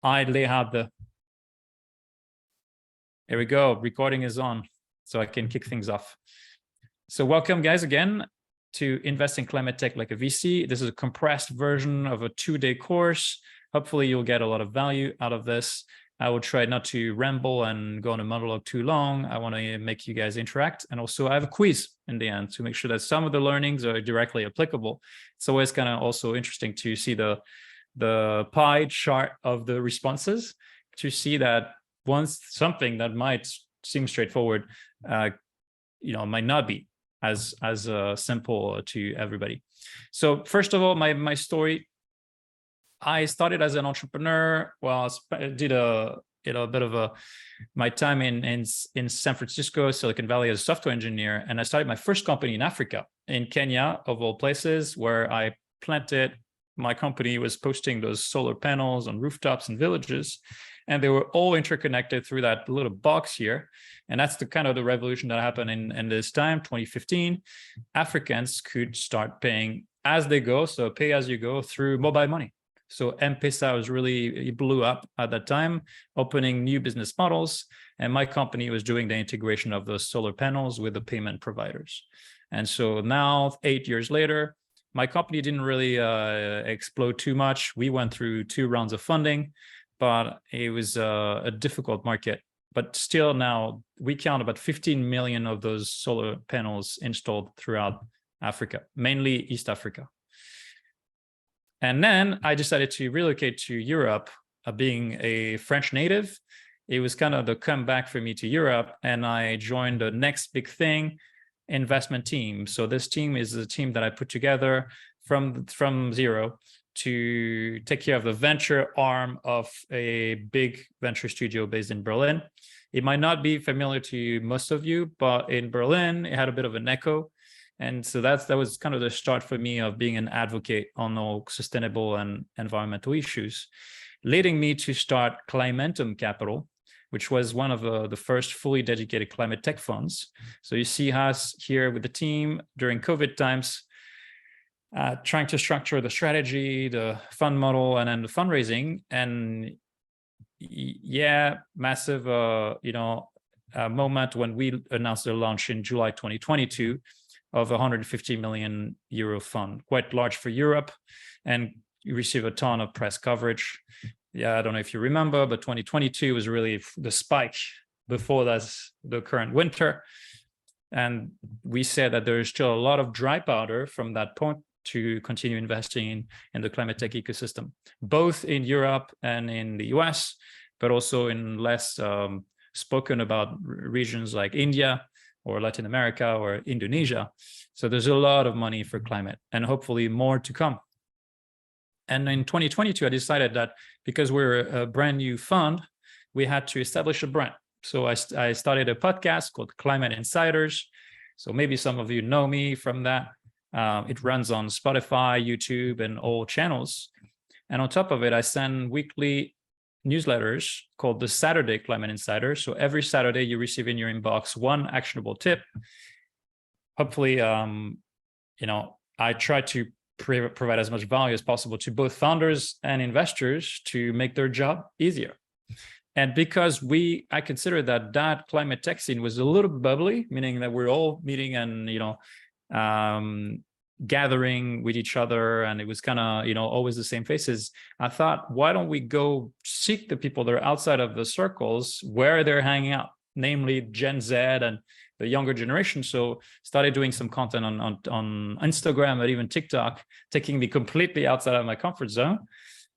I lay out here we go, recording is on, so I can kick things off. So welcome guys again to Invest in Climate Tech Like a VC. This is a compressed version of a 2-day course. Hopefully you'll get a lot of value out of this. I will try not to ramble and go on a monologue too long. I want to make you guys interact. And also I have a quiz in the end to make sure that some of the learnings are directly applicable. It's always kind of also interesting to see the pie chart of the responses to see that once something that might seem straightforward, might not be as simple to everybody. So first of all, my story. I started as an entrepreneur. Well, I did a bit of my time in San Francisco, Silicon Valley as a software engineer, and I started my first company in Africa, in Kenya of all places, where I planted. My company was posting those solar panels on rooftops and villages, and they were all interconnected through that little box here. And that's the kind of the revolution that happened in this time, 2015. Africans could start paying as they go, so pay as you go through mobile money. So M-Pesa it blew up at that time, opening new business models. And my company was doing the integration of those solar panels with the payment providers. And so now, 8 years later, my company didn't really explode too much. We went through 2 rounds of funding, but it was a difficult market. But still now, we count about 15 million of those solar panels installed throughout Africa, mainly East Africa. And then I decided to relocate to Europe, being a French native. It was kind of the comeback for me to Europe, and I joined the next big thing, investment team. So this team is a team that I put together from zero to take care of the venture arm of a big venture studio based in Berlin. It might not be familiar to most of you, but in Berlin, it had a bit of an echo. And so that was kind of the start for me of being an advocate on all sustainable and environmental issues, leading me to start Climentum Capital, which was one of the first fully dedicated climate tech funds. So you see us here with the team during COVID times, trying to structure the strategy, the fund model, and then the fundraising. And yeah, massive, moment when we announced the launch in July 2022 of a 150 million euro fund, quite large for Europe, and you receive a ton of press coverage. Yeah, I don't know if you remember, but 2022 was really the spike. Before that's the current winter. And we said that there is still a lot of dry powder from that point to continue investing in the climate tech ecosystem, both in Europe and in the US, but also in less spoken about regions like India or Latin America or Indonesia. So there's a lot of money for climate and hopefully more to come. And in 2022, I decided that because we're a brand new fund, we had to establish a brand. So I started a podcast called Climate Insiders. So maybe some of you know me from that. It runs on Spotify, YouTube, and all channels. And on top of it, I send weekly newsletters called the Saturday Climate Insider. So every Saturday you receive in your inbox one actionable tip. Hopefully, I try to provide as much value as possible to both founders and investors to make their job easier. And because I consider that climate tech scene was a little bubbly, meaning that we're all meeting and, gathering with each other, and it was kind of always the same faces. I thought, why don't we go seek the people that are outside of the circles where they're hanging out, namely Gen Z and the younger generation. So started doing some content on Instagram and even TikTok, taking me completely outside of my comfort zone.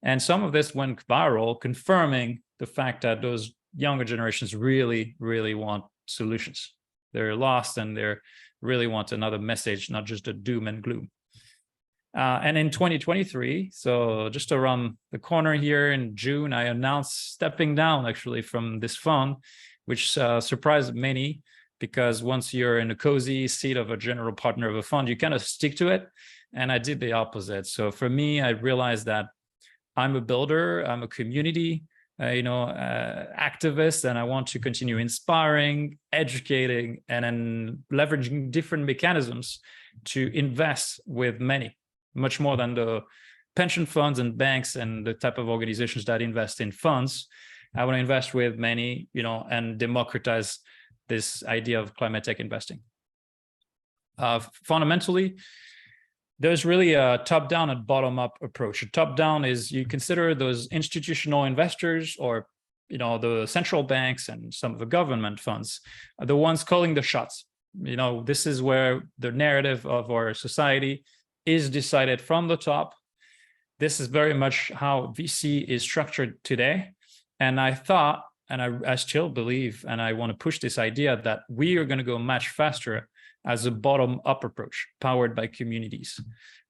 And some of this went viral, confirming the fact that those younger generations really, really want solutions. They're lost and they're really want another message, not just a doom and gloom. And in 2023, so just around the corner here in June, I announced stepping down actually from this fund, which surprised many, because once you're in a cozy seat of a general partner of a fund, you kind of stick to it. And I did the opposite. So for me, I realized that I'm a builder, I'm a community activist, and I want to continue inspiring, educating, and then leveraging different mechanisms to invest with many, much more than the pension funds and banks and the type of organizations that invest in funds. I want to invest with many, and democratize this idea of climate tech investing. Fundamentally, there's really a top-down and bottom-up approach. A top-down is you consider those institutional investors or the central banks and some of the government funds are the ones calling the shots. This is where the narrative of our society is decided from the top. This is very much how VC is structured today. And I thought, and I still believe, and I want to push this idea that we are going to go much faster as a bottom-up approach powered by communities,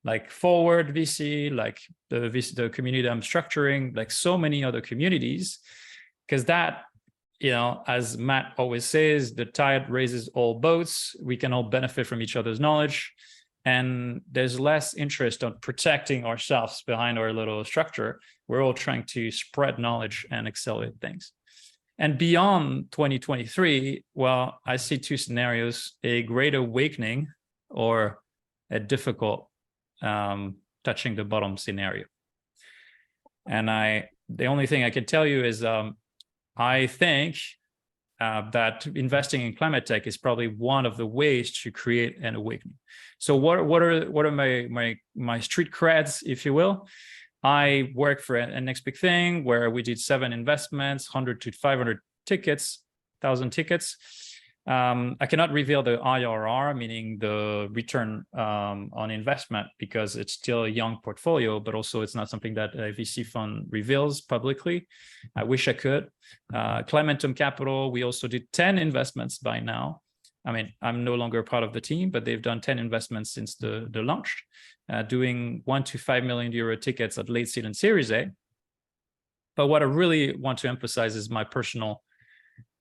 like Forward VC, like the community I'm structuring, like so many other communities, because that, as Matt always says, the tide raises all boats. We can all benefit from each other's knowledge. And there's less interest on protecting ourselves behind our little structure. We're all trying to spread knowledge and accelerate things. And beyond 2023, well, I see two scenarios: a great awakening or a difficult touching the bottom scenario. And the only thing I can tell you is I think that investing in climate tech is probably one of the ways to create an awakening. So what are my street creds, if you will? I work for a next big thing where we did 7 investments, 100 to 500 tickets, 1,000 tickets. I cannot reveal the IRR, meaning the return on investment, because it's still a young portfolio, but also it's not something that a VC fund reveals publicly. I wish I could. Climentum Capital, we also did 10 investments by now. I mean, I'm no longer part of the team, but they've done 10 investments since the launch, doing 1 to 5 million euro tickets at late seed and Series A. But what I really want to emphasize is my personal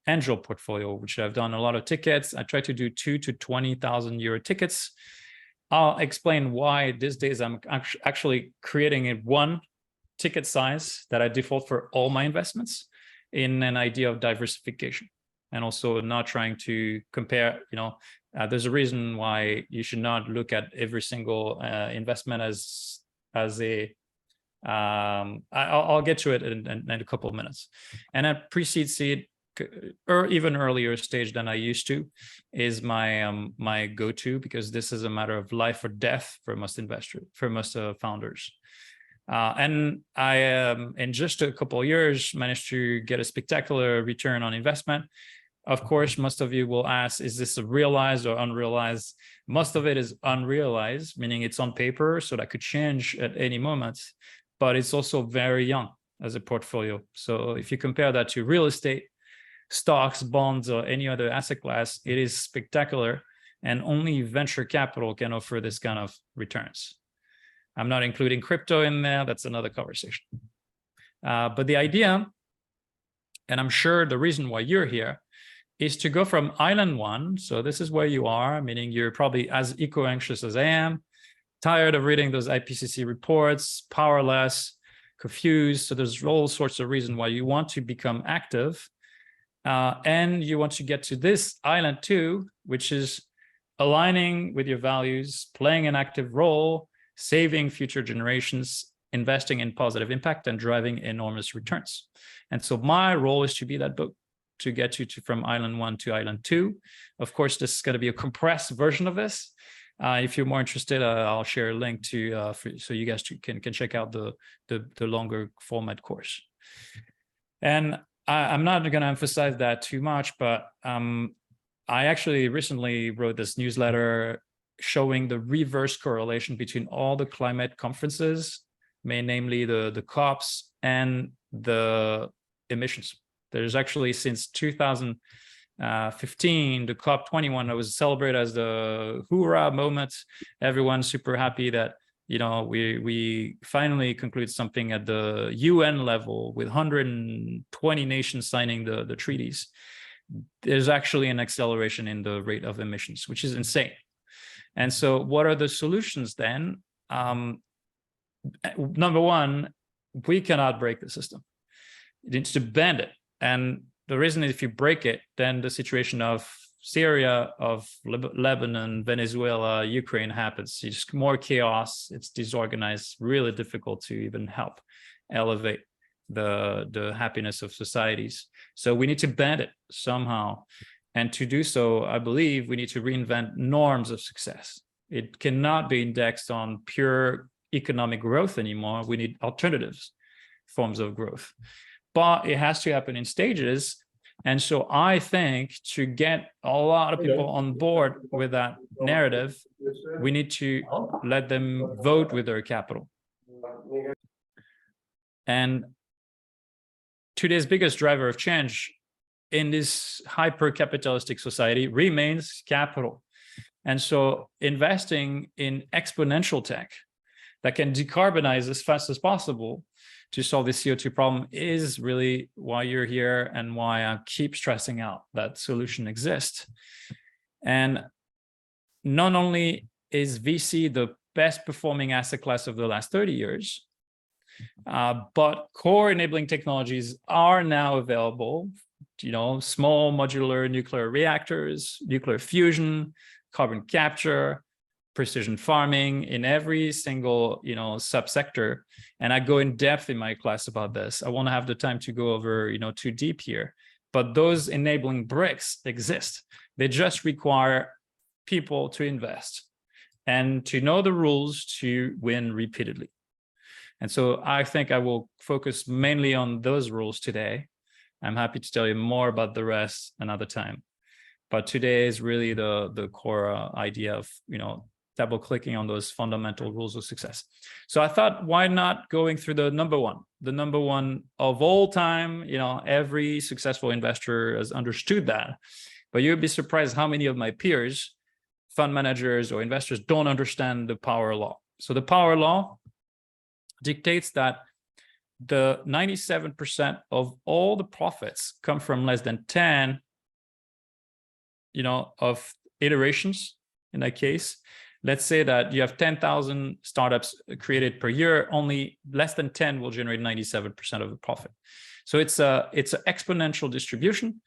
angel portfolio, which I've done a lot of tickets. I try to do 2 to 20,000 euro tickets. I'll explain why these days I'm actually creating a 1 ticket size that I default for all my investments in an idea of diversification, and also not trying to compare. There's a reason why you should not look at every single investment as a I'll get to it in a couple of minutes. And at pre-seed, seed, or even earlier stage than I used to, is my go-to, because this is a matter of life or death for most investors, for most founders. And I, in just a couple of years, managed to get a spectacular return on investment. Of course, most of you will ask, is this a realized or unrealized? Most of it is unrealized, meaning it's on paper, so that could change at any moment, but it's also very young as a portfolio. So if you compare that to real estate, stocks, bonds, or any other asset class, it is spectacular, and only venture capital can offer this kind of returns. I'm not including crypto in there. That's another conversation. But the idea, and I'm sure the reason why you're here, is to go from island 1. So this is where you are, meaning you're probably as eco-anxious as I am, tired of reading those IPCC reports, powerless, confused. So there's all sorts of reasons why you want to become active. And you want to get to this island 2, which is aligning with your values, playing an active role, saving future generations, investing in positive impact, and driving enormous returns. And so my role is to be that boat, to get you from island 1 to island 2. Of course, this is going to be a compressed version of this. If you're more interested, I'll share a link to so you guys can check out the longer format course. And I'm not going to emphasize that too much, but I actually recently wrote this newsletter showing the reverse correlation between all the climate conferences, namely the COPs and the emissions. There's actually, since 2015, the COP21 that was celebrated as the hoorah moment. Everyone's super happy that we finally conclude something at the UN level with 120 nations signing the treaties. There's actually an acceleration in the rate of emissions, which is insane. And so what are the solutions then? Number one, we cannot break the system. It needs to bend it. And the reason is, if you break it, then the situation of Syria, of Lebanon, Venezuela, Ukraine happens. It's more chaos, it's disorganized, really difficult to even help elevate the happiness of societies. So we need to bend it somehow. And to do so, I believe we need to reinvent norms of success. It cannot be indexed on pure economic growth anymore. We need alternatives, forms of growth. But it has to happen in stages. And so I think to get a lot of people on board with that narrative, we need to let them vote with their capital. And today's biggest driver of change in this hyper-capitalistic society remains capital. And so investing in exponential tech that can decarbonize as fast as possible to solve the CO2 problem is really why you're here and why I keep stressing out that solution exists. And not only is VC the best performing asset class of the last 30 years, but core enabling technologies are now available, small modular nuclear reactors, nuclear fusion, carbon capture, precision farming in every single, subsector. And I go in depth in my class about this. I won't have the time to go over, too deep here, but those enabling bricks exist. They just require people to invest and to know the rules to win repeatedly. And so I think I will focus mainly on those rules today. I'm happy to tell you more about the rest another time. But today is really the core idea of, double clicking on those fundamental rules of success. So I thought, why not going through the number one of all time? Every successful investor has understood that, but you'd be surprised how many of my peers, fund managers or investors, don't understand the power law. So the power law dictates that the 97% of all the profits come from less than 10, of iterations in that case. Let's say that you have 10,000 startups created per year, only less than 10 will generate 97% of the profit. So it's an exponential distribution,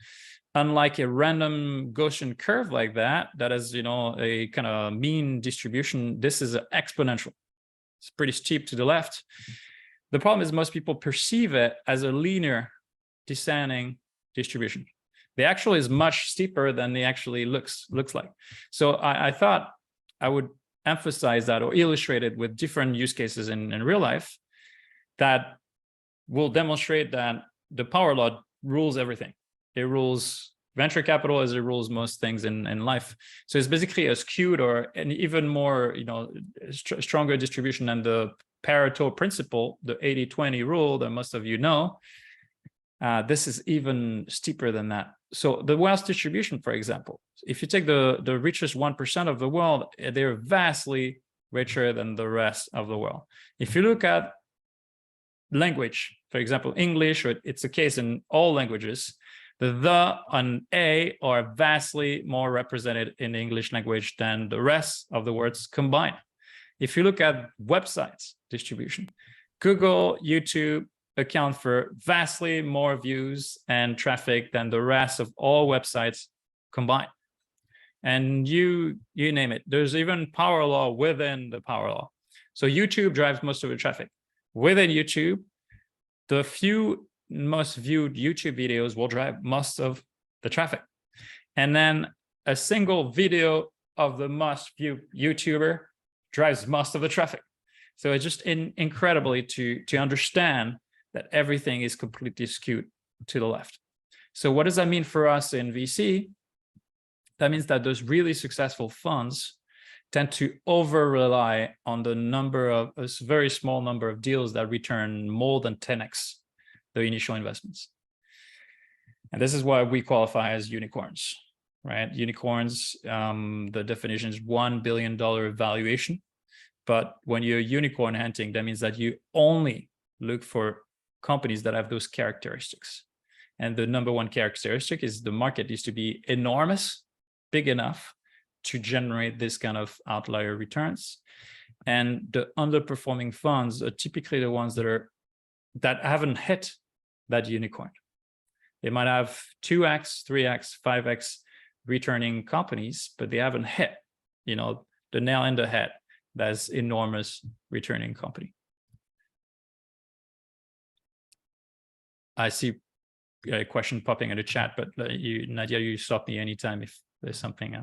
unlike a random Gaussian curve like that has, a kind of mean distribution. This is exponential. It's pretty steep to the left. The problem is most people perceive it as a linear descending distribution. The actual is much steeper than it actually looks like. So I thought I would emphasize that or illustrate it with different use cases in real life that will demonstrate that the power law rules everything. It rules venture capital as it rules most things in life. So it's basically a skewed or an even more, stronger distribution than the Pareto principle, the 80-20 rule that most of you know. This is even steeper than that. So the wealth distribution, for example, if you take the richest 1% of the world, they're vastly richer than the rest of the world. If you look at language, for example, English, or it's a case in all languages, the and a are vastly more represented in the English language than the rest of the words combined. If you look at websites distribution, Google, YouTube, account for vastly more views and traffic than the rest of all websites combined. And you name it. There's even power law within the power law. So YouTube drives most of the traffic. Within YouTube, the few most viewed YouTube videos will drive most of the traffic. And then a single video of the most viewed YouTuber drives most of the traffic. So it's just incredibly to understand that everything is completely skewed to the left. So what does that mean for us in VC? That means that those really successful funds tend to over-rely on the number of a very small number of deals that return more than 10x the initial investments. And this is why we qualify as unicorns, right? Unicorns, the definition is $1 billion valuation. But when you're unicorn hunting, that means that you only look for companies that have those characteristics. And the number one characteristic is the market needs to be enormous, big enough to generate this kind of outlier returns. And the underperforming funds are typically the ones that haven't hit that unicorn. They might have 2x, 3x, 5x returning companies, but they haven't hit, the nail in the head. That's enormous returning company. I see a question popping in the chat, but Nadia, you stop me anytime if there's something.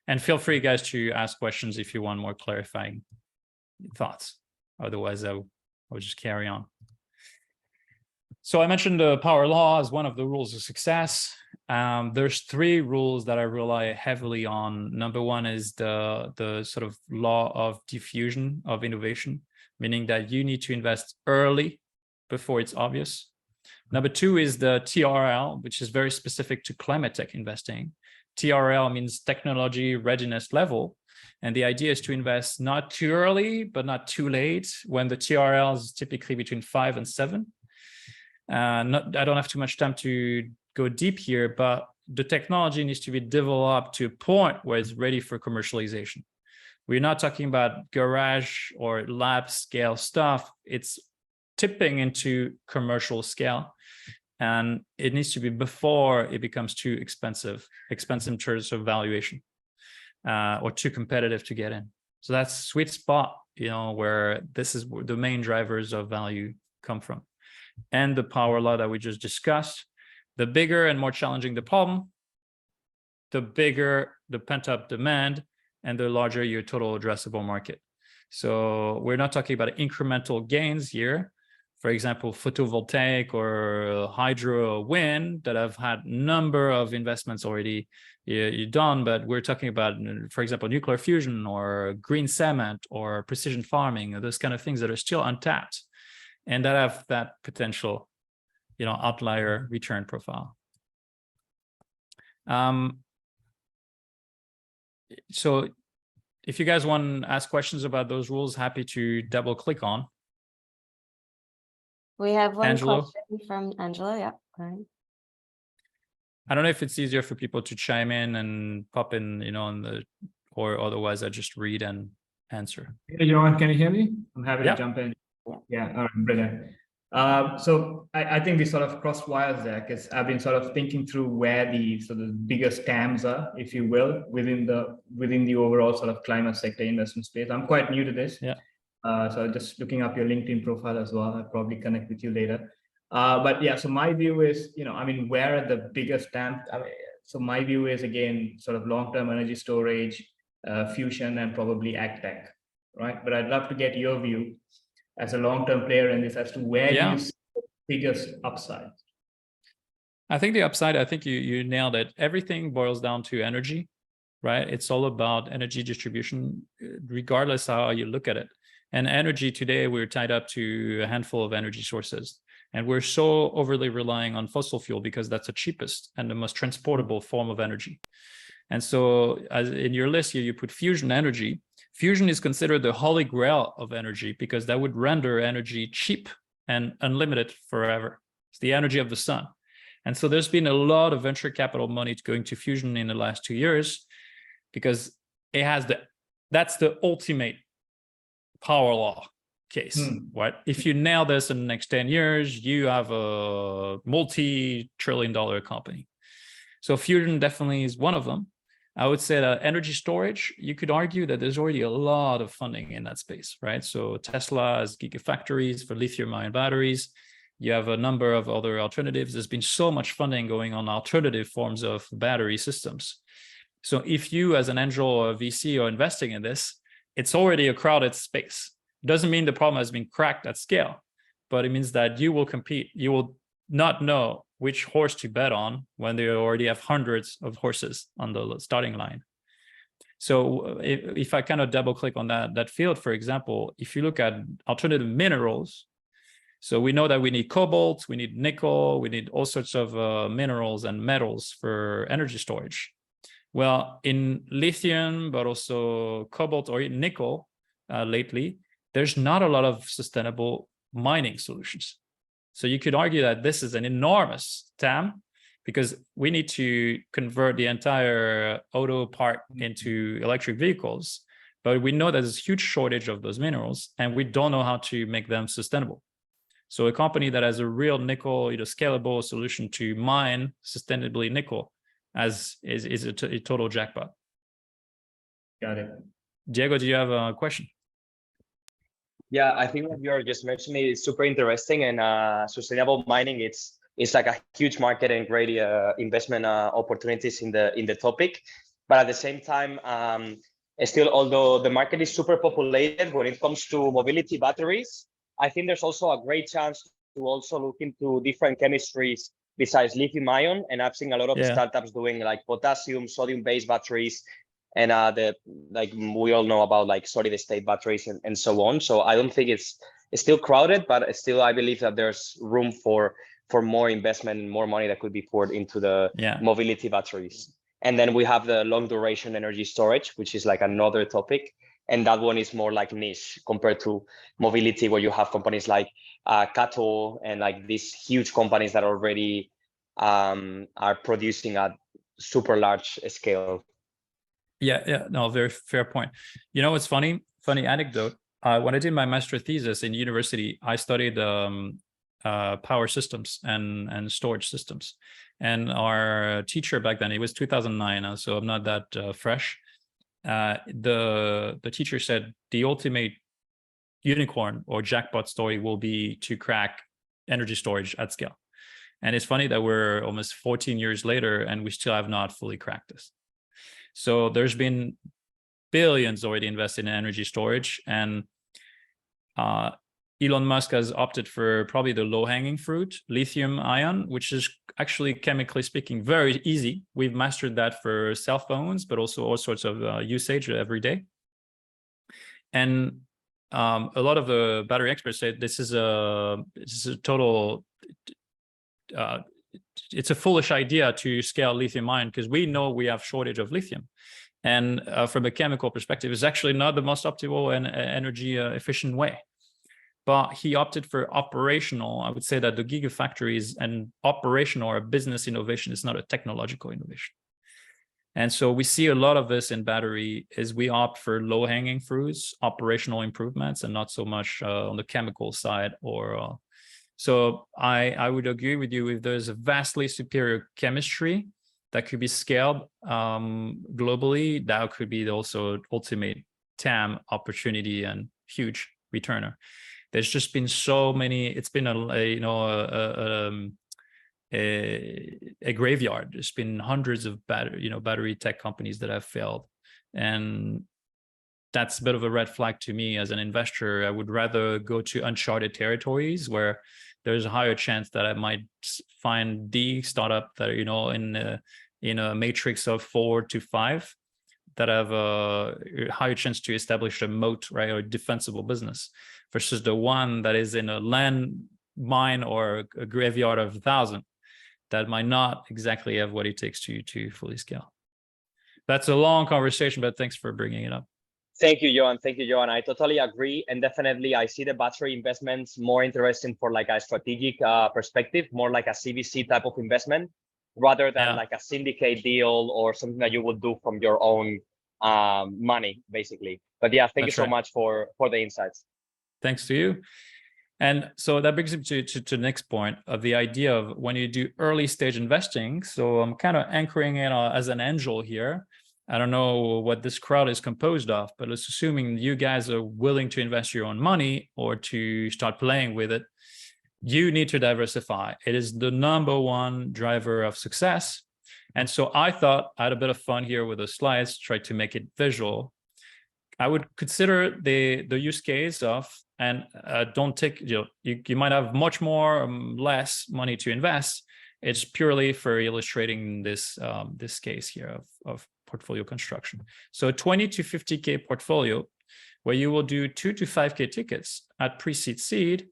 And feel free, guys, to ask questions if you want more clarifying thoughts. Otherwise, I'll just carry on. So I mentioned the power law as one of the rules of success. There's 3 rules that I rely heavily on. Number 1 is the sort of law of diffusion of innovation, meaning that you need to invest early before it's obvious. Number 2 is the TRL, which is very specific to climate tech investing. TRL means technology readiness level. And the idea is to invest not too early, but not too late, when the TRL is typically between 5 and 7. I don't have too much time to go deep here, but the technology needs to be developed to a point where it's ready for commercialization. We're not talking about garage or lab scale stuff. It's tipping into commercial scale. And it needs to be before it becomes too expensive in terms of valuation, or too competitive to get in. So that's sweet spot, where this is where the main drivers of value come from. And the power law that we just discussed, the bigger and more challenging the problem, the bigger the pent-up demand, and the larger your total addressable market. So we're not talking about incremental gains here. For example, photovoltaic or hydro or wind that have had number of investments already done, but we're talking about, for example, nuclear fusion or green cement or precision farming, or those kind of things that are still untapped and that have that potential, outlier return profile. So if you guys want to ask questions about those rules, happy to double click on. We have one Angelo? question from Angelo. Yeah. Go ahead. I don't know if it's easier for people to chime in and pop in, or otherwise I just read and answer. Hey, Yoann, can you hear me? I'm happy Yeah. to jump in. Yeah, all right, brilliant. So I think we sort of crossed wires there, because I've been sort of thinking through where the sort of biggest TAMs are, if you will, within the overall sort of climate sector investment space. I'm quite new to this. Yeah. So just looking up your LinkedIn profile as well. I'll probably connect with you later. But yeah, so my view is, where are the biggest TAMs? So my view is, again, sort of long-term energy storage, fusion, and probably ag tech, right? But I'd love to get your view as a long-term player in this as to where do you see the biggest upside? I think the upside, I think you nailed it. Everything boils down to energy, right? It's all about energy distribution, regardless how you look at it. And energy today, we're tied up to a handful of energy sources. And we're so overly relying on fossil fuel because that's the cheapest and the most transportable form of energy. And so as in your list here, you put fusion energy. Fusion is considered the holy grail of energy because that would render energy cheap and unlimited forever. It's the energy of the sun. And so there's been a lot of venture capital money going to fusion in the last 2 years because it has that's the ultimate power law case, right? If you nail this in the next 10 years, you have a multi-trillion-dollar company. So fusion definitely is one of them. I would say that energy storage, you could argue that there's already a lot of funding in that space, right? So Tesla has gigafactories for lithium-ion batteries. You have a number of other alternatives. There's been so much funding going on alternative forms of battery systems. So if you as an angel or a VC are investing in this, it's already a crowded space. It doesn't mean the problem has been cracked at scale, but it means that you will compete. You will not know which horse to bet on when they already have hundreds of horses on the starting line. So if I kind of double click on that field, for example, if you look at alternative minerals, so we know that we need cobalt, we need nickel, we need all sorts of minerals and metals for energy storage. Well, in lithium, but also cobalt or nickel lately, there's not a lot of sustainable mining solutions. So you could argue that this is an enormous TAM because we need to convert the entire auto part into electric vehicles, but we know there's a huge shortage of those minerals and we don't know how to make them sustainable. So a company that has a real nickel, scalable solution to mine sustainably nickel as is a total jackpot. Got it. Diego, do you have a question? Yeah, I think what you're just mentioning is super interesting, and sustainable mining, it's like a huge market and great investment opportunities in the topic. But at the same time, still, although the market is super populated when it comes to mobility batteries, I think there's also a great chance to also look into different chemistries besides lithium ion. And I've seen a lot of startups doing like potassium, sodium-based batteries, and like we all know about like solid state batteries and so on. So I don't think it's still crowded, but still I believe that there's room for more investment and more money that could be poured into the mobility batteries. And then we have the long duration energy storage, which is like another topic. And that one is more like niche compared to mobility, where you have companies like Cato and like these huge companies that already are producing at super large scale. Yeah, no, very fair point. You know, it's funny anecdote. When I did my master thesis in university, I studied power systems and storage systems. And our teacher back then, it was 2009, so I'm not that fresh. The teacher said the ultimate unicorn or jackpot story will be to crack energy storage at scale. And it's funny that we're almost 14 years later and we still have not fully cracked this. So there's been billions already invested in energy storage, and Elon Musk has opted for probably the low-hanging fruit, lithium ion, which is actually, chemically speaking, very easy. We've mastered that for cell phones, but also all sorts of usage every day. And a lot of the battery experts say this is a total, it's a foolish idea to scale lithium ion, because we know we have shortage of lithium. And from a chemical perspective, it's actually not the most optimal and energy efficient way. But he opted for operational. I would say that the gigafactories and operational or business innovation is not a technological innovation. And so we see a lot of this in battery is we opt for low-hanging fruits, operational improvements, and not so much on the chemical side. Or so I would agree with you, if there's a vastly superior chemistry that could be scaled globally, that could be also ultimate TAM opportunity and huge returner. There's just been so many. It's been a graveyard. There's been hundreds of battery tech companies that have failed, and that's a bit of a red flag to me as an investor. I would rather go to uncharted territories where there's a higher chance that I might find the startup that in a matrix of 4 to 5 that have a higher chance to establish a moat, right, or a defensible business, versus the one that is in a land mine or a graveyard of 1,000 that might not exactly have what it takes to fully scale. That's a long conversation, but thanks for bringing it up. Thank you, Yoann. Thank you, Yoann. I totally agree. And definitely, I see the battery investments more interesting for like a strategic perspective, more like a CVC type of investment, rather than like a syndicate deal or something that you would do from your own money, basically. But yeah, thank you so much for the insights. Thanks to you. And so that brings me to the next point of the idea of when you do early stage investing. So I'm kind of anchoring it as an angel here. I don't know what this crowd is composed of, but let's assuming you guys are willing to invest your own money or to start playing with it, you need to diversify. It is the #1 driver of success. And so I thought I had a bit of fun here with the slides, try to make it visual. I would consider the use case of, and don't take, you might have much more, less money to invest. It's purely for illustrating this this case here of portfolio construction. So 20 to 50K portfolio, where you will do 2 to 5K tickets at pre-seed seed.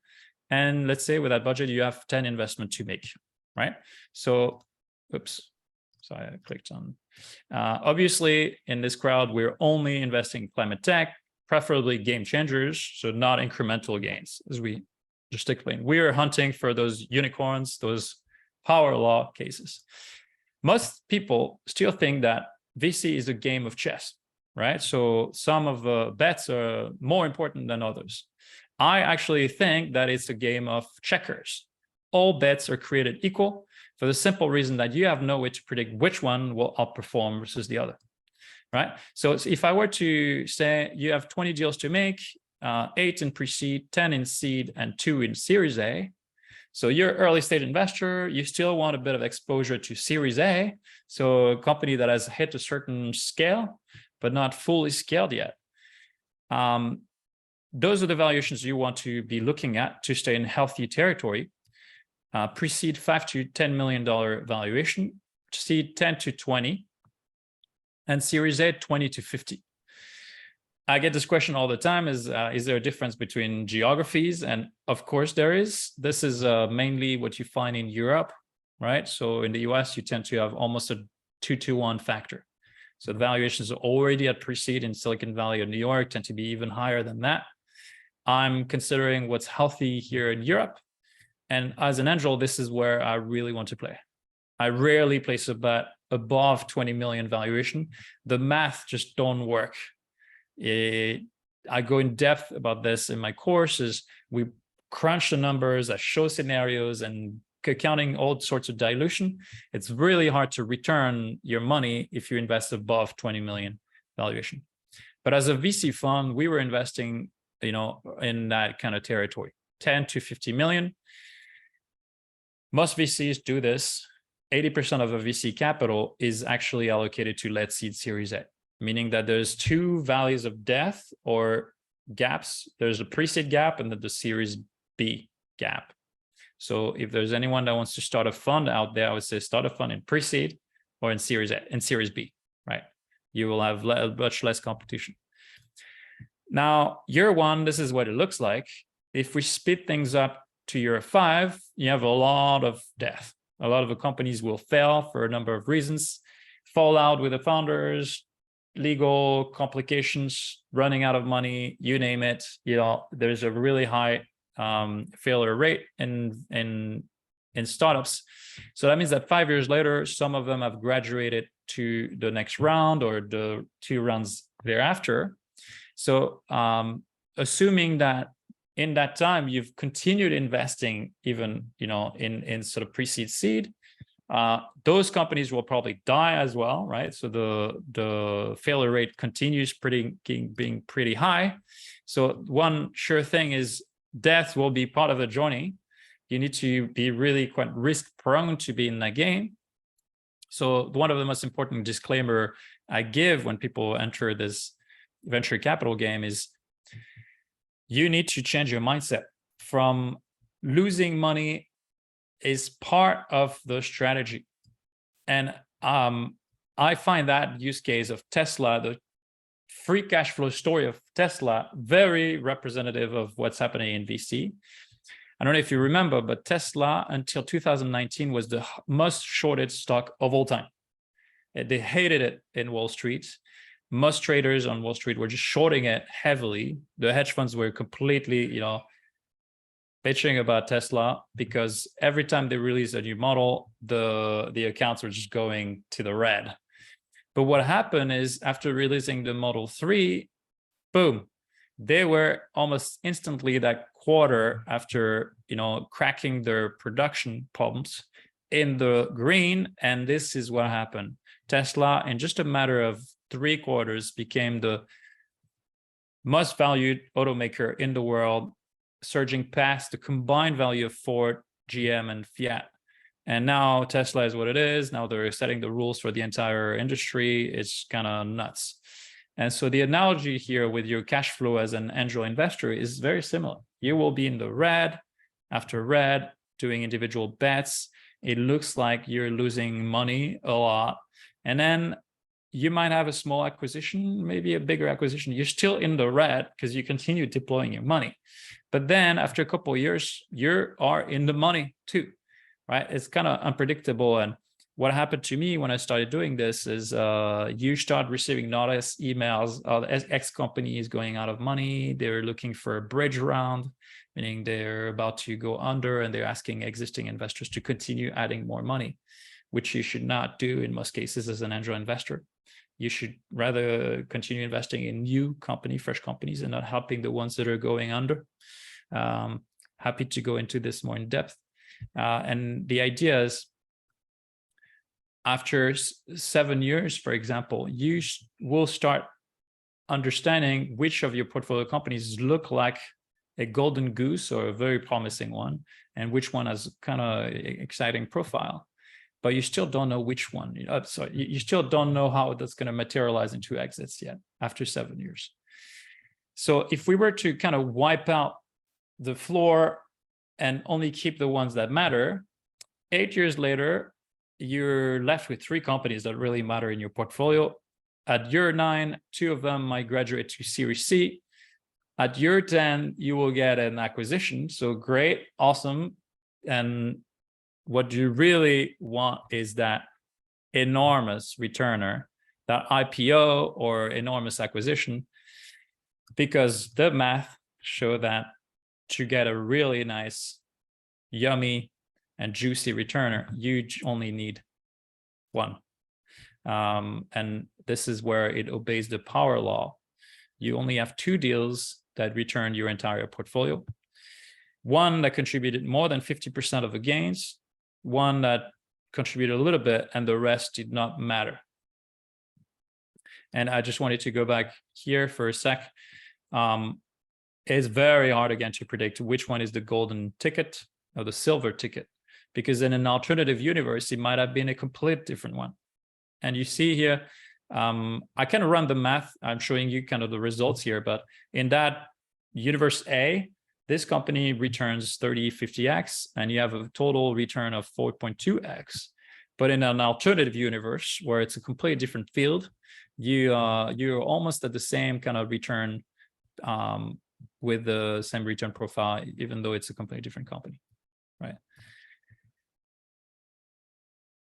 And let's say with that budget, you have 10 investments to make, right? So, oops, sorry, I clicked on. Obviously, in this crowd, we're only investing in climate tech, preferably game changers, so not incremental gains, as we just explained. We are hunting for those unicorns, those power law cases. Most people still think that VC is a game of chess, right? So some of the bets are more important than others. I actually think that it's a game of checkers. all bets are created equal for the simple reason that you have no way to predict which one will outperform versus the other, right? So if I were to say you have 20 deals to make, 8 in pre-seed, 10 in seed, and 2 in Series A. So you're an early stage investor, you still want a bit of exposure to Series A, so a company that has hit a certain scale, but not fully scaled yet. Those are the valuations you want to be looking at to stay in healthy territory. Pre-seed $5 to $10 million valuation, seed 10 to 20, and Series A 20 to 50. I get this question all the time, is there a difference between geographies? And of course there is. This is mainly what you find in Europe, right? So in the US, you tend to have almost a 2-to-1 factor. So the valuations are already at pre-seed in Silicon Valley or New York tend to be even higher than that. I'm considering what's healthy here in Europe. And as an angel, this is where I really want to play. I rarely place a bet above 20 million valuation. The math just don't work. I go in depth about this in my courses. We crunch the numbers, I show scenarios and accounting all sorts of dilution. It's really hard to return your money if you invest above 20 million valuation. But as a VC fund, we were investing, in that kind of territory, 10 to 50 million. Most VCs do this. 80% of a VC capital is actually allocated to lead seed Series A, meaning that there's 2 valleys of death or gaps. There's a pre-seed gap and then the Series B gap. So if there's anyone that wants to start a fund out there, I would say start a fund in pre-seed or in Series A, in Series B, right? You will have much less competition. Now, year 1, this is what it looks like. If we speed things up to year 5, you have a lot of death. A lot of the companies will fail for a number of reasons. Fallout with the founders, legal complications, running out of money, you name it. There's a really high failure rate in startups. So that means that 5 years later, some of them have graduated to the next round or the 2 rounds thereafter. So assuming that in that time you've continued investing even in sort of pre-seed seed, those companies will probably die as well, right? So the failure rate continues being pretty high. So one sure thing is death will be part of the journey. You need to be really quite risk prone to be in that game. So one of the most important disclaimer I give when people enter this venture capital game is you need to change your mindset from losing money is part of the strategy. And I find that use case of Tesla, the free cash flow story of Tesla, very representative of what's happening in VC. I don't know if you remember, but Tesla until 2019 was the most shorted stock of all time. They hated it in Wall Street. Most traders on Wall Street were just shorting it heavily. The hedge funds were completely, bitching about Tesla because every time they release a new model, the accounts were just going to the red. But what happened is after releasing the Model 3, boom, they were almost instantly that quarter after, cracking their production problems in the green. And this is what happened. Tesla, in just a matter of 3 quarters, became the most valued automaker in the world, surging past the combined value of Ford, GM, and Fiat. And now Tesla is what it is. Now they're setting the rules for the entire industry. It's kind of nuts. And so the analogy here with your cash flow as an angel investor is very similar. You will be in the red after red, doing individual bets. It looks like you're losing money a lot. And then you might have a small acquisition, maybe a bigger acquisition. You're still in the red because you continue deploying your money. But then after a couple of years, you are in the money too, right? It's kind of unpredictable. And what happened to me when I started doing this is you start receiving notice emails of X company is going out of money. They're looking for a bridge round, meaning they're about to go under and they're asking existing investors to continue adding more money, which you should not do in most cases as an angel investor. You should rather continue investing in new company, fresh companies, and not helping the ones that are going under. Happy to go into this more in depth. And the idea is, after 7 years, for example, you will start understanding which of your portfolio companies look like a golden goose or a very promising one, and which one has kind of exciting profile, but you still don't know which one. You still don't know how that's going to materialize into exits yet after 7 years. So if we were to kind of wipe out the floor and only keep the ones that matter, 8 years later, you're left with 3 companies that really matter in your portfolio. At year 9, 2 of them might graduate to Series C. At year 10, you will get an acquisition. So great, awesome. And what you really want is that enormous returner, that IPO or enormous acquisition, because the math show that to get a really nice, yummy, and juicy returner, you only need one. And this is where it obeys the power law. You only have 2 deals that return your entire portfolio. One that contributed more than 50% of the gains, one that contributed a little bit, and the rest did not matter. And I just wanted to go back here for a sec. It's very hard again to predict which one is the golden ticket or the silver ticket, because in an alternative universe, it might have been a complete different one. And you see here, I can run the math. I'm showing you kind of the results here, but in that universe A, this company returns 30, 50x, and you have a total return of 4.2x. But in an alternative universe where it's a completely different field, you're almost at the same kind of return with the same return profile, even though it's a completely different company, right?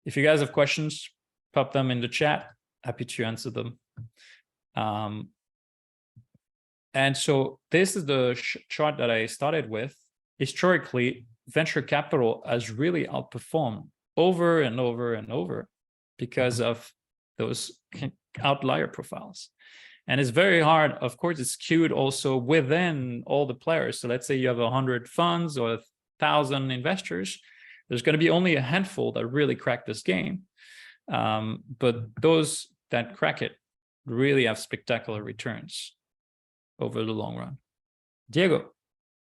If you guys have questions, pop them in the chat. Happy to answer them. And so this is the chart that I started with. Historically, venture capital has really outperformed over and over and over because of those outlier profiles. And it's very hard. Of course, it's skewed also within all the players. So let's say you have 100 funds or 1,000 investors. There's going to be only a handful that really crack this game. But those that crack it really have spectacular returns over the long run. Diego,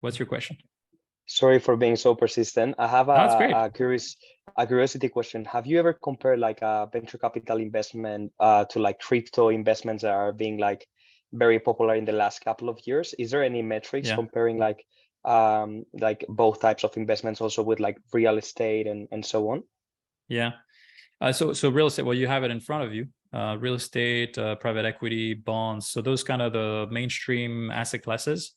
what's your question? Sorry for being so persistent. I have a curiosity question. Have you ever compared like a venture capital investment to like crypto investments that are being like very popular in the last couple of years? Is there any metrics comparing like both types of investments, also with like real estate and so on? Yeah. So real estate, well, you have it in front of you. Real estate, private equity, bonds. So those kind of the mainstream asset classes.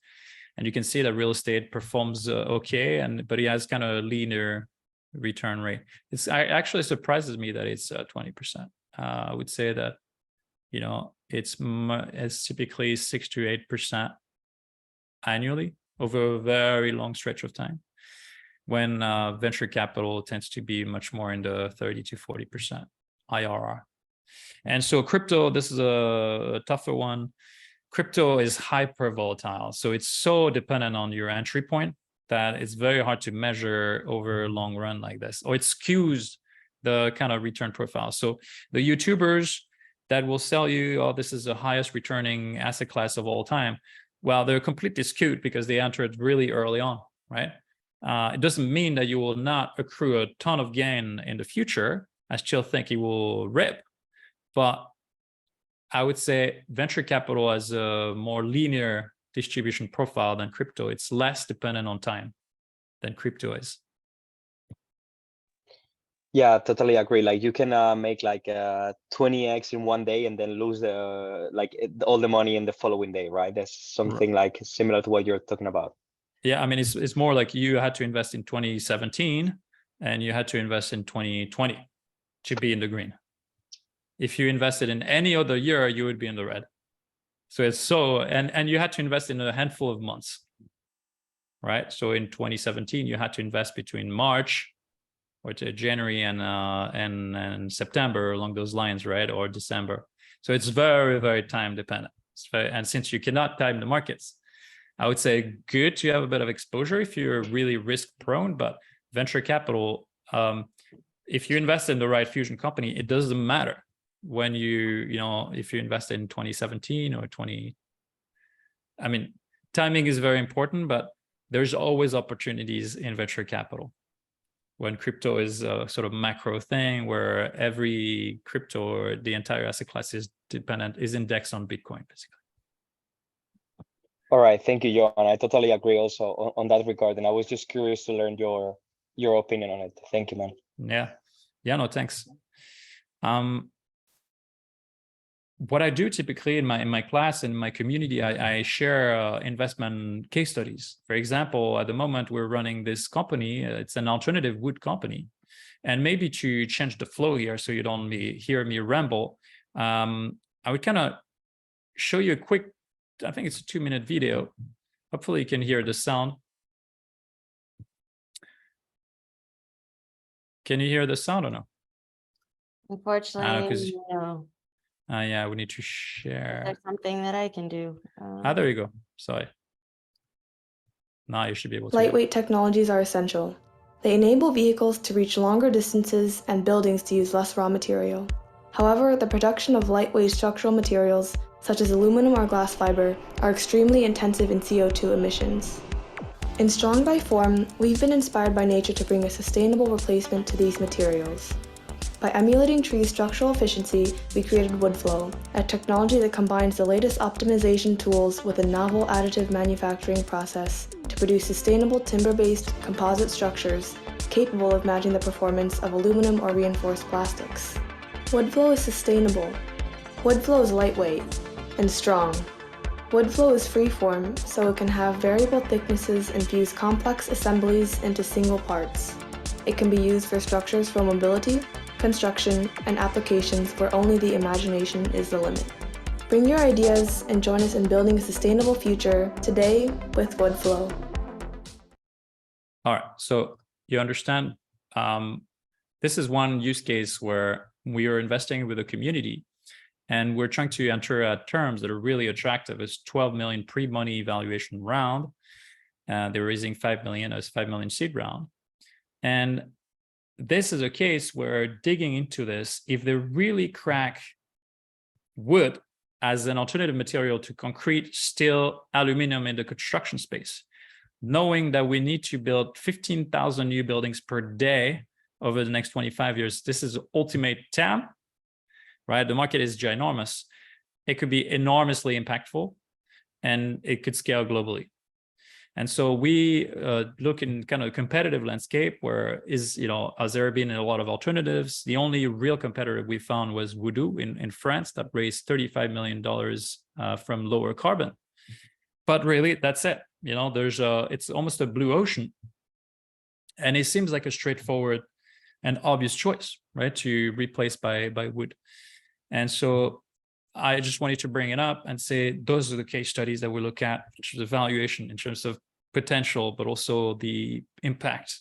And you can see that real estate performs okay, but it has kind of a linear return rate. It actually surprises me that it's 20%. I would say that, you know, it's typically 6 to 8% annually over a very long stretch of time, when venture capital tends to be much more in the 30 to 40% IRR. And so crypto, this is a tougher one. Crypto is hyper volatile. So it's so dependent on your entry point that it's very hard to measure over a long run like this, or it skews the kind of return profile. So the YouTubers that will sell you, oh, this is the highest returning asset class of all time. Well, they're completely skewed because they entered really early on, right? It doesn't mean that you will not accrue a ton of gain in the future. I still think it will rip, but I would say venture capital has a more linear distribution profile than crypto. It's less dependent on time than crypto is. Yeah, totally agree. Like you can make like 20x in one day and then lose all the money in the following day, right? That's something like similar to what you're talking about. Yeah, I mean, it's more like you had to invest in 2017 and you had to invest in 2020 to be in the green. If you invested in any other year, you would be in the red. So it's so, and you had to invest in a handful of months, right? So in 2017, you had to invest between March or to January and September, along those lines, right? Or December. So it's very, very time dependent. And since you cannot time the markets, I would say good to have a bit of exposure if you're really risk prone, but venture capital, if you invest in the right fusion company, it doesn't matter when if you invest in 2017 or 20. I mean, timing is very important, but there's always opportunities in venture capital. When crypto is a sort of macro thing where every crypto or the entire asset class is indexed on Bitcoin, basically. All right, thank you, Yoann. I totally agree also on that regard, and I was just curious to learn your opinion on it. Thank you, man. Yeah, no, thanks. What I do typically in my class, in my community, I share investment case studies. For example, at the moment we're running this company. It's an alternative wood company, and maybe to change the flow here, so you don't hear me ramble, I would kind of show you a quick. I think it's a 2-minute video. Hopefully you can hear the sound. Can you hear the sound or no? Unfortunately, no. Yeah, we need to share. There's something that I can do. There you go. Sorry. Now you should be able to. Lightweight technologies are essential. They enable vehicles to reach longer distances and buildings to use less raw material. However, the production of lightweight structural materials, such as aluminum or glass fiber, are extremely intensive in CO2 emissions. In Strong by Form, we've been inspired by nature to bring a sustainable replacement to these materials. By emulating trees' structural efficiency, we created Woodflow, a technology that combines the latest optimization tools with a novel additive manufacturing process to produce sustainable timber-based composite structures capable of matching the performance of aluminum or reinforced plastics. Woodflow is sustainable. Woodflow is lightweight and strong. Woodflow is freeform, so it can have variable thicknesses and fuse complex assemblies into single parts. It can be used for structures for mobility, construction, and applications where only the imagination is the limit. Bring your ideas and join us in building a sustainable future today with Woodflow. All right, so you understand, this is one use case where we are investing with a community and we're trying to enter at terms that are really attractive. It's 12 million pre-money valuation round. They're raising 5 million as 5 million seed round. And this is a case where digging into this, if they really crack wood as an alternative material to concrete, steel, aluminum in the construction space, knowing that we need to build 15,000 new buildings per day over the next 25 years, this is ultimate TAM, right? The market is ginormous. It could be enormously impactful and it could scale globally. And so we look in kind of a competitive landscape where has there been a lot of alternatives? The only real competitor we found was Voodoo in France that raised $35 million from lower carbon. But really, that's it. It's almost a blue ocean. And it seems like a straightforward and obvious choice, right, to replace by wood. And so I just wanted to bring it up and say those are the case studies that we look at in terms of valuation, in terms of potential, but also the impact,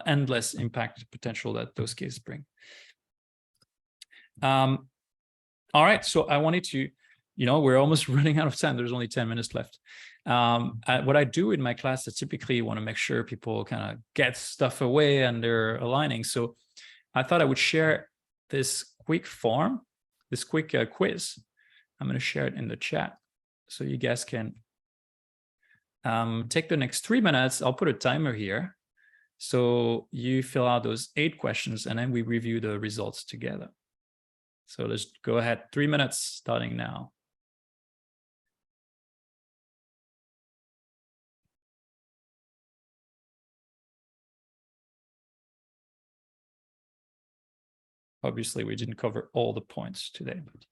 endless impact potential that those cases bring. All right, so I wanted to, we're almost running out of time. There's only 10 minutes left. What I do in my class is typically want to make sure people kind of get stuff away and they're aligning. So I thought I would share this quick form, this quick quiz. I'm going to share it in the chat so you guys can take the next 3 minutes. I'll put a timer here. So you fill out those 8 questions and then we review the results together. So let's go ahead. 3 minutes starting now. Obviously, we didn't cover all the points today. But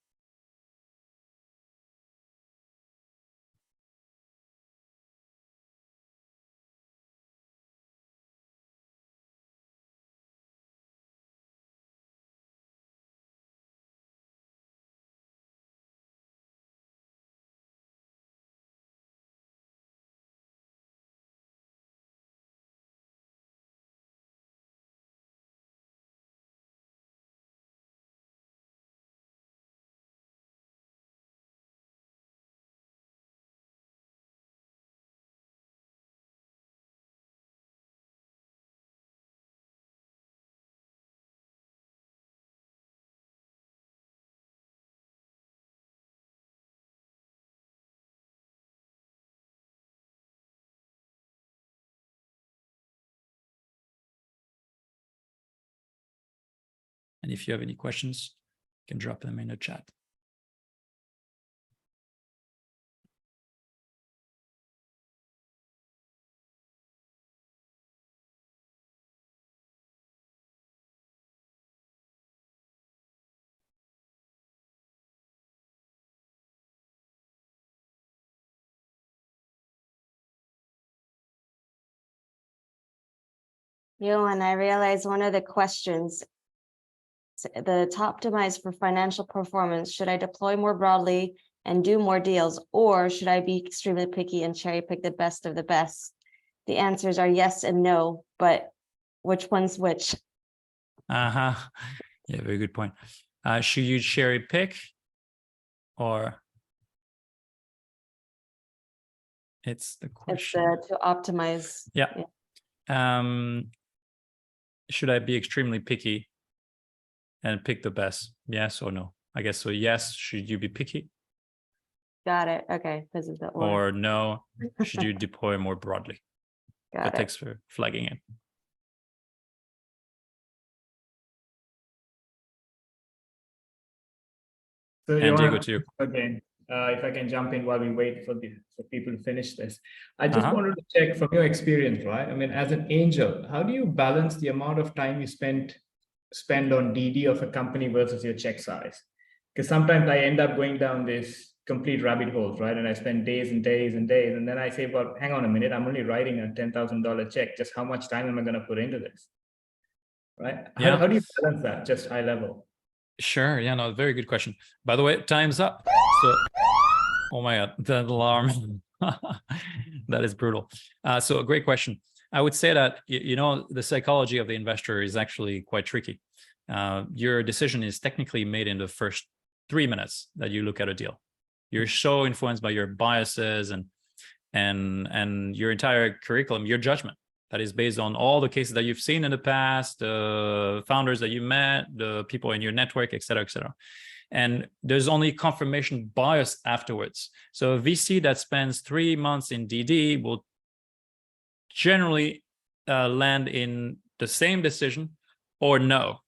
And if you have any questions, you can drop them in the chat. Yoann, I realized one of the questions, the top optimize for financial performance, should I deploy more broadly and do more deals, or should I be extremely picky and cherry pick the best of the best? The answers are yes and no, but which one's which? Yeah, very good point. Should you cherry pick, or it's the question? It's to optimize. Yeah. Should I be extremely picky and pick the best? Yes or no? I guess so. Yes, should you be picky? Got it. Okay, this is the order. Or no, should you deploy more broadly? Got But it. thanks for flagging it. So And Diego, Yoann, to you. again, if I can jump in while we wait for people to finish this. I just Uh-huh. wanted to check from your experience, right? I mean, as an angel, how do you balance the amount of time you spend on DD of a company versus your check size? Because sometimes I end up going down this complete rabbit holes, right? And I spend days and days and days. And then I say, well, hang on a minute, I'm only writing a $10,000 check. Just how much time am I going to put into this? Right? Yeah. How do you balance that, just high level? Sure. Yeah, no, very good question. By the way, time's up. So, oh my God, that alarm. That is brutal. So a great question. I would say that, you know, the psychology of the investor is actually quite tricky. Your decision is technically made in the first 3 minutes that you look at a deal. You're so influenced by your biases and your entire curriculum, your judgment that is based on all the cases that you've seen in the past, the founders that you met, the people in your network, et cetera, et cetera. And there's only confirmation bias afterwards. So a VC that spends 3 months in DD will generally land in the same decision or no,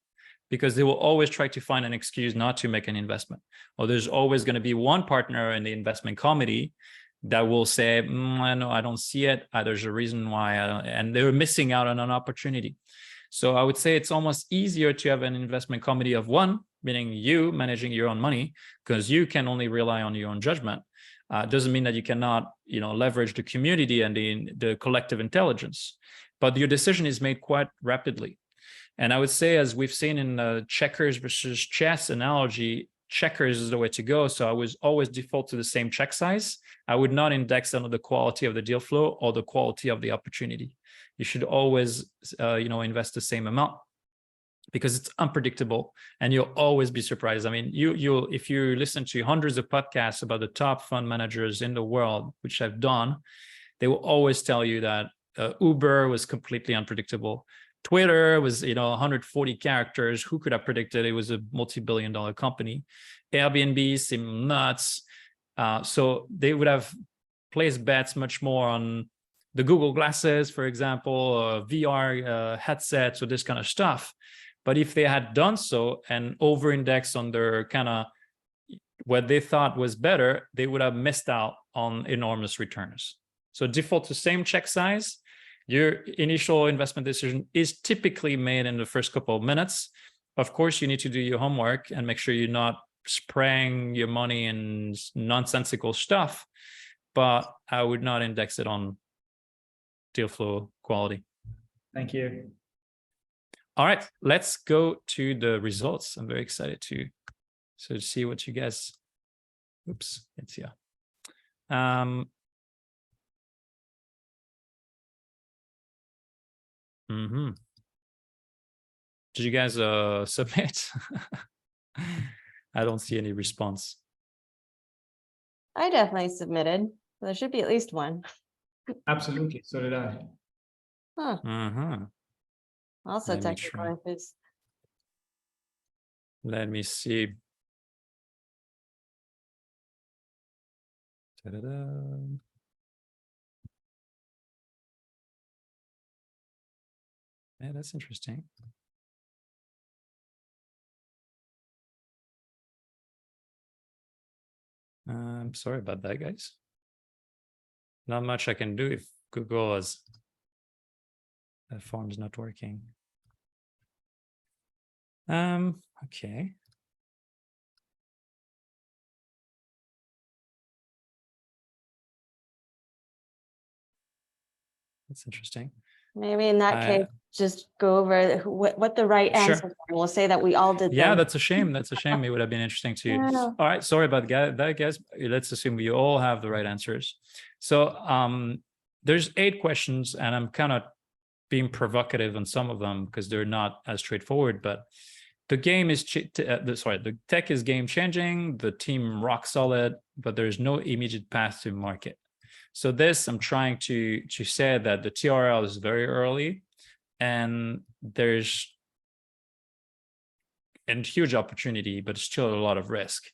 because they will always try to find an excuse not to make an investment. Or there's always going to be one partner in the investment committee that will say, no, I don't see it. There's a reason why, and they're missing out on an opportunity. So I would say it's almost easier to have an investment committee of one, meaning you managing your own money, because you can only rely on your own judgment. Doesn't mean that you cannot, you know, leverage the community and the collective intelligence, but your decision is made quite rapidly. And I would say, as we've seen in the checkers versus chess analogy, checkers is the way to go. So I was always default to the same check size. I would not index on the quality of the deal flow or the quality of the opportunity. You should always, you know, invest the same amount, because it's unpredictable and you'll always be surprised. I mean, you'll if you listen to hundreds of podcasts about the top fund managers in the world, which I've done, they will always tell you that Uber was completely unpredictable. Twitter was, you know, 140 characters. Who could have predicted it was a multi-billion-dollar company? Airbnb seemed nuts. So they would have placed bets much more on the Google glasses, for example, VR headsets, or this kind of stuff. But if they had done so and over-indexed on their kind of what they thought was better, they would have missed out on enormous returns. So default to same check size. Your initial investment decision is typically made in the first couple of minutes. Of course, you need to do your homework and make sure you're not spraying your money in nonsensical stuff, but I would not index it on deal flow quality. Thank you. All right, let's go to the results. I'm very excited to see what you guys. Oops, it's here. Did you guys submit? I don't see any response. I definitely submitted. There should be at least one. Absolutely. So did I. Huh. Also Let me technical try. issues. Let me see. Ta-da-da. Yeah, that's interesting. I'm sorry about that, guys. Not much I can do if Google is that form's not working. Okay. That's interesting. Maybe in that case, just go over what the right Sure. answer. We'll say that we all did. Yeah, them. that's a shame. That's a shame. It would have been interesting to. Yeah. All right, sorry about that, guys. Let's assume we all have the right answers. So there's 8 questions, and I'm kind of being provocative on some of them because they're not as straightforward. But the game is the tech is game changing. The team rock solid, but there's no immediate path to market. So this, I'm trying to say that the TRL is very early, and there's a huge opportunity, but still a lot of risk.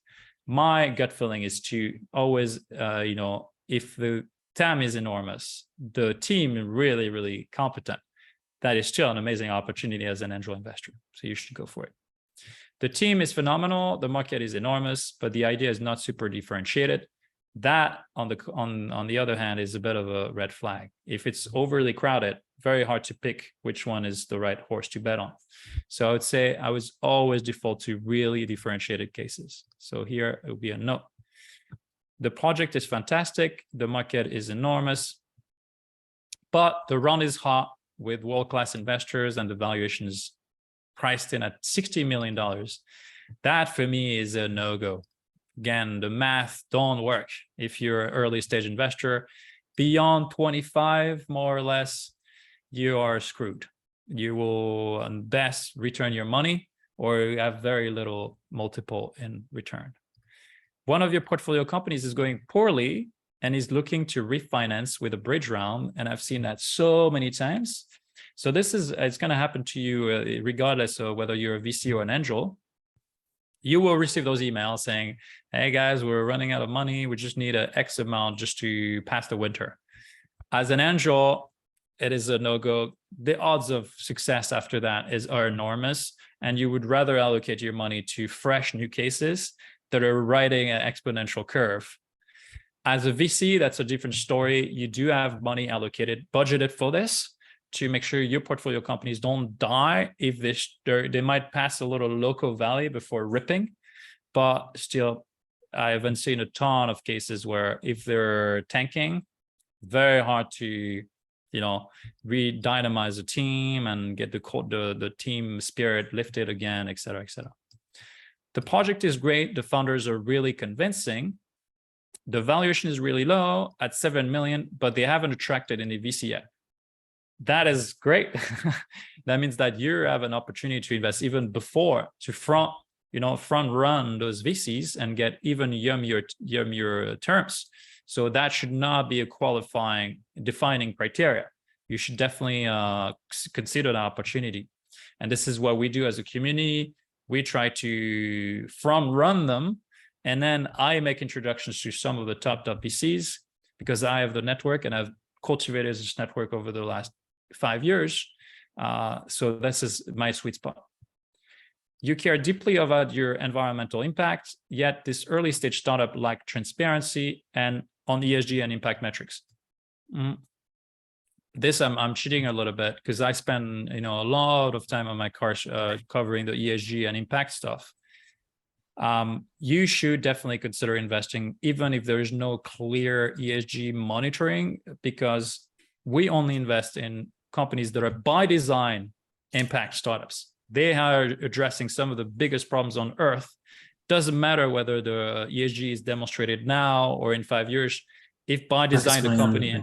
My gut feeling is to always, if the TAM is enormous, the team really, really competent, that is still an amazing opportunity as an angel investor. So you should go for it. The team is phenomenal. The market is enormous, but the idea is not super differentiated. That, on the other hand, is a bit of a red flag. If it's overly crowded, very hard to pick which one is the right horse to bet on. So I would say I was always default to really differentiated cases. So here it would be a no. The project is fantastic. The market is enormous, but the run is hot with world-class investors and the valuation is priced in at $60 million. That for me is a no-go. Again, the math don't work. If you're an early stage investor, beyond 25, more or less, you are screwed. You will best return your money, or you have very little multiple in return. One of your portfolio companies is going poorly and is looking to refinance with a bridge round. And I've seen that so many times. So it's going to happen to you regardless of whether you're a VC or an angel. You will receive those emails saying, hey guys, we're running out of money. We just need an X amount just to pass the winter. As an angel, it is a no-go. The odds of success after that are enormous. And you would rather allocate your money to fresh new cases that are riding an exponential curve. As a VC, that's a different story. You do have money allocated, budgeted for this, to make sure your portfolio companies don't die if they might pass a little local valley before ripping. But still, I haven't seen a ton of cases where if they're tanking, very hard to, re-dynamize the team and get the team spirit lifted again, et cetera, et cetera. The project is great. The founders are really convincing. The valuation is really low at 7 million, but they haven't attracted any VC yet. That is great. That means that you have an opportunity to invest even before, to front run those VCs and get even yummier terms. So that should not be a defining criteria. You should definitely consider the opportunity. And this is what we do as a community. We try to front run them. And then I make introductions to some of the top VCs because I have the network and I've cultivated this network over the last 5 years. So this is my sweet spot. You care deeply about your environmental impact, yet this early stage startup lack transparency and on ESG and impact metrics. This I'm cheating a little bit because I spend a lot of time on my course covering the ESG and impact stuff. You should definitely consider investing even if there is no clear ESG monitoring, because we only invest in companies that are by design impact startups. They are addressing some of the biggest problems on earth. Doesn't matter whether the ESG is demonstrated now or in 5 years. If by design the company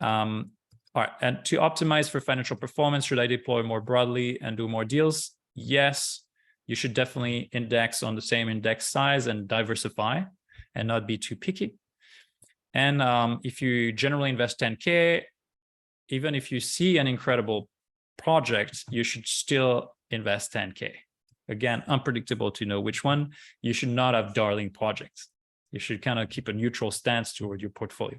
all right, and to optimize for financial performance, should I deploy more broadly and do more deals? Yes, you should definitely index on the same index size and diversify and not be too picky. And if you generally invest 10K, even if you see an incredible project, you should still invest 10K. Again, unpredictable to know which one. You should not have darling projects. You should kind of keep a neutral stance toward your portfolio.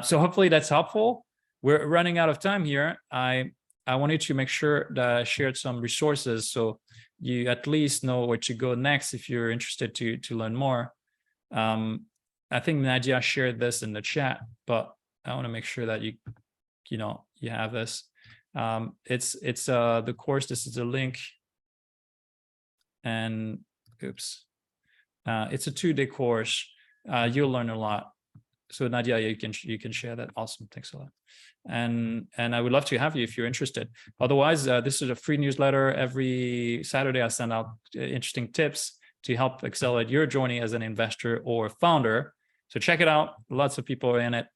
So hopefully that's helpful. We're running out of time here. I wanted to make sure that I shared some resources. So you at least know where to go next if you're interested to learn more. I think Nadia shared this in the chat, but I want to make sure that you have this. It's the course. This is a link, and oops, it's a 2-day course. You'll learn a lot. So Nadia, you can share that. Awesome, thanks a lot. And I would love to have you if you're interested. Otherwise, this is a free newsletter. Every Saturday, I send out interesting tips to help accelerate your journey as an investor or founder. So check it out. Lots of people are in it.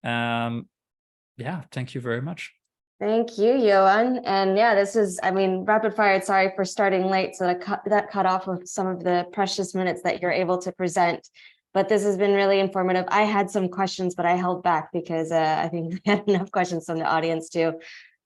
Yeah, thank you very much. Thank you, Yoann. And yeah, this is, I mean, rapid fire. Sorry for starting late, so that cut off of some of the precious minutes that you're able to present. But this has been really informative. I had some questions, but I held back because I think we had enough questions from the audience too.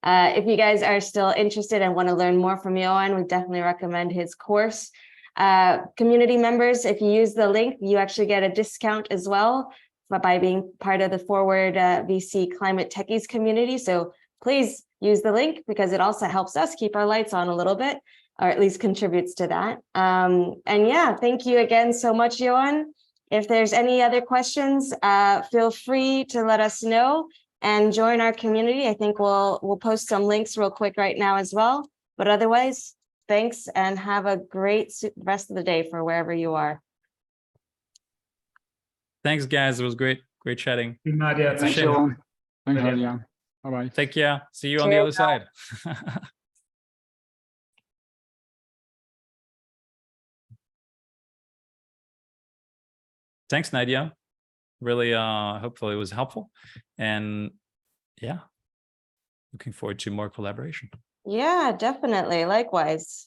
If you guys are still interested and want to learn more from Yoann, we definitely recommend his course. Community members, if you use the link, you actually get a discount as well by being part of the Forward VC Climate Techies community. So please use the link because it also helps us keep our lights on a little bit, or at least contributes to that. And yeah, thank you again so much, Yoann. If there's any other questions, feel free to let us know and join our community. I think we'll post some links real quick right now as well. But otherwise, thanks and have a great rest of the day for wherever you are. Thanks, guys. It was great chatting. Nadia, Thanks, Yoann. Thanks, Nadia. Bye-bye. Take care. See you on the other side. Thanks, Nadia. Really, hopefully it was helpful. And yeah, looking forward to more collaboration. Yeah, definitely. Likewise.